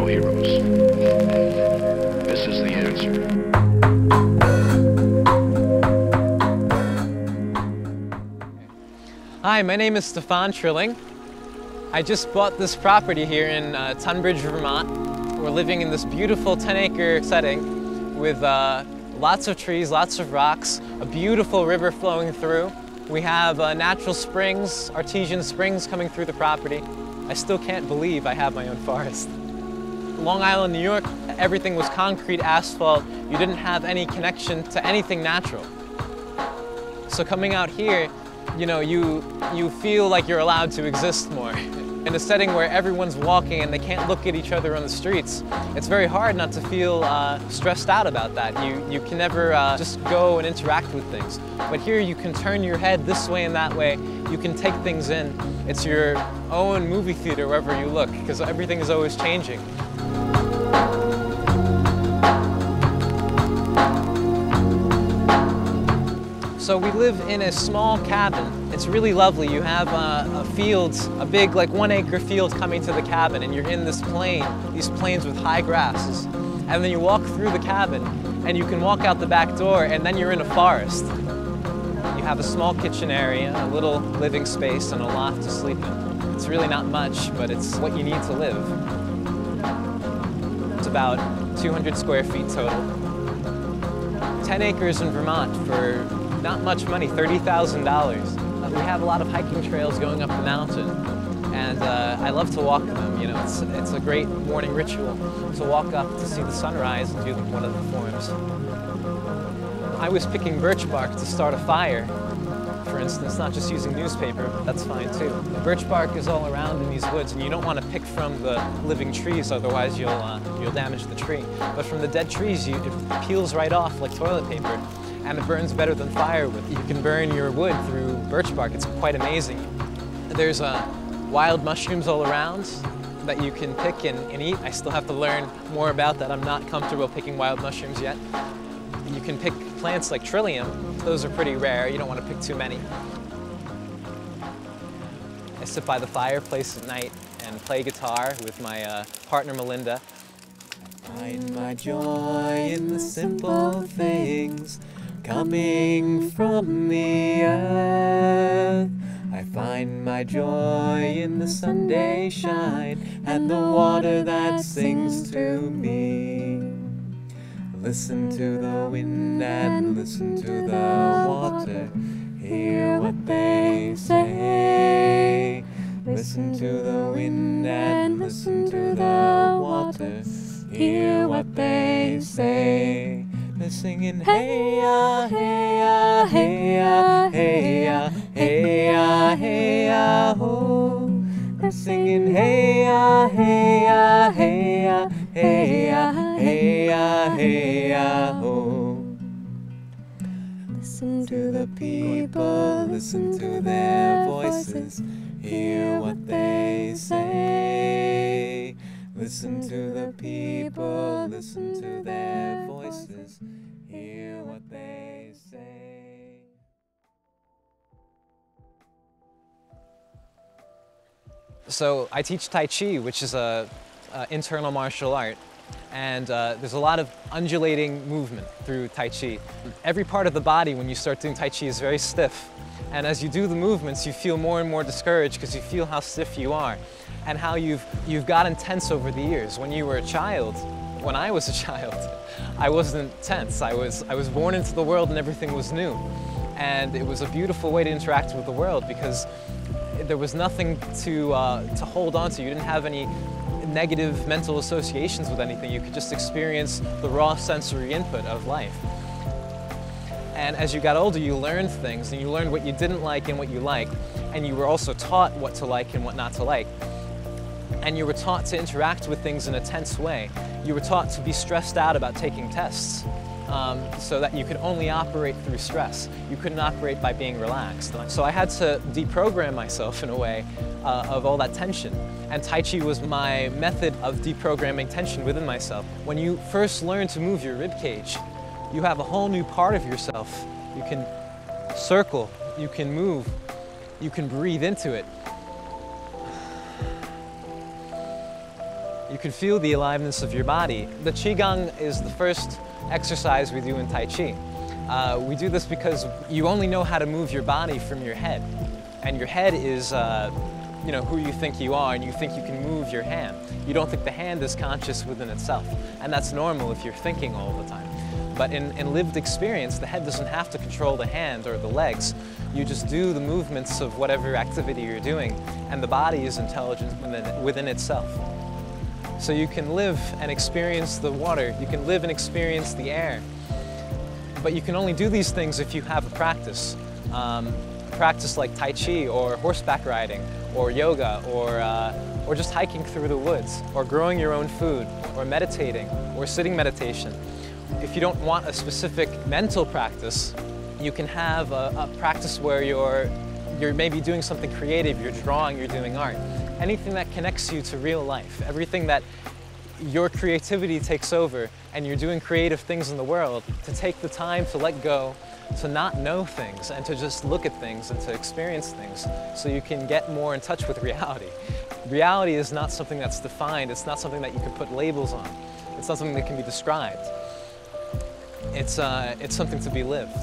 no heroes. This is the answer. Hi, my name is Stefan Trilling. I just bought this property here in Tunbridge, Vermont. We're living in this beautiful 10-acre setting with lots of trees, lots of rocks, a beautiful river flowing through. We have natural springs, artesian springs coming through the property. I still can't believe I have my own forest. Long Island, New York, everything was concrete, asphalt. You didn't have any connection to anything natural. So coming out here, you know, you feel like you're allowed to exist more. In a setting where everyone's walking and they can't look at each other on the streets, it's very hard not to feel stressed out about that. You can never just go and interact with things. But here you can turn your head this way and that way. You can take things in. It's your own movie theater wherever you look, because everything is always changing. So we live in a small cabin. It's really lovely. You have a field, a big like 1-acre field coming to the cabin, and you're in this plain, these plains with high grasses. And then you walk through the cabin and you can walk out the back door and then you're in a forest. You have a small kitchen area, a little living space, and a loft to sleep in. It's really not much, but it's what you need to live. It's about 200 square feet total. 10 acres in Vermont for not much money, $30,000. We have a lot of hiking trails going up the mountain, and I love to walk them. You know, it's a great morning ritual to walk up to see the sunrise and do one of the forms. I was picking birch bark to start a fire, for instance, not just using newspaper, but that's fine too. The birch bark is all around in these woods, and you don't want to pick from the living trees, otherwise you'll damage the tree. But from the dead trees, it peels right off like toilet paper. And it burns better than firewood. You can burn your wood through birch bark. It's quite amazing. There's wild mushrooms all around that you can pick and eat. I still have to learn more about that. I'm not comfortable picking wild mushrooms yet. You can pick plants like Trillium. Those are pretty rare. You don't want to pick too many. I sit by the fireplace at night and play guitar with my partner Melinda. I find my joy in the simple things coming from the earth. I find my joy in the Sunday shine and the water that sings to me. Listen to the wind and listen to the water, hear what they say. Listen to the wind and listen to the water, hear what they say. They're singing hey ya, hey ya, hey ya, hey ya, hey ya, hey ya, ho. They're singing hey ya, hey ya, hey ya, hey ya, hey ya, hey ya, ho. Listen to the people, listen to their voices, hear what they say. Listen to the people, listen to their voices, hear what they say. So I teach Tai Chi, which is an internal martial art, and there's a lot of undulating movement through Tai Chi. Every part of the body when you start doing Tai Chi is very stiff, and as you do the movements you feel more and more discouraged because you feel how stiff you are and how you've gotten tense over the years. When you were a child, when I was a child, I wasn't tense. I was born into the world and everything was new. And it was a beautiful way to interact with the world because there was nothing to hold on to. You didn't have any negative mental associations with anything. You could just experience the raw sensory input of life. And as you got older, you learned things, and you learned what you didn't like and what you liked, and you were also taught what to like and what not to like. And you were taught to interact with things in a tense way. You were taught to be stressed out about taking tests, so that you could only operate through stress. You couldn't operate by being relaxed. So I had to deprogram myself in a way of all that tension. And Tai Chi was my method of deprogramming tension within myself. When you first learn to move your rib cage, you have a whole new part of yourself. You can circle, you can move, you can breathe into it. You can feel the aliveness of your body. The Qigong is the first exercise we do in Tai Chi. We do this because you only know how to move your body from your head. And your head is you know, who you think you are, and you think you can move your hand. You don't think the hand is conscious within itself. And that's normal if you're thinking all the time. But in lived experience, the head doesn't have to control the hand or the legs. You just do the movements of whatever activity you're doing, and the body is intelligent within itself. So you can live and experience the water, you can live and experience the air, but you can only do these things if you have a practice. Practice like Tai Chi, or horseback riding, or yoga, or just hiking through the woods, or growing your own food, or meditating, or sitting meditation. If you don't want a specific mental practice, you can have a practice where you're maybe doing something creative, you're drawing, you're doing art. Anything that connects you to real life, everything that your creativity takes over and you're doing creative things in the world, to take the time to let go, to not know things, and to just look at things and to experience things so you can get more in touch with reality. Reality is not something that's defined, it's not something that you can put labels on, it's not something that can be described. It's something to be lived.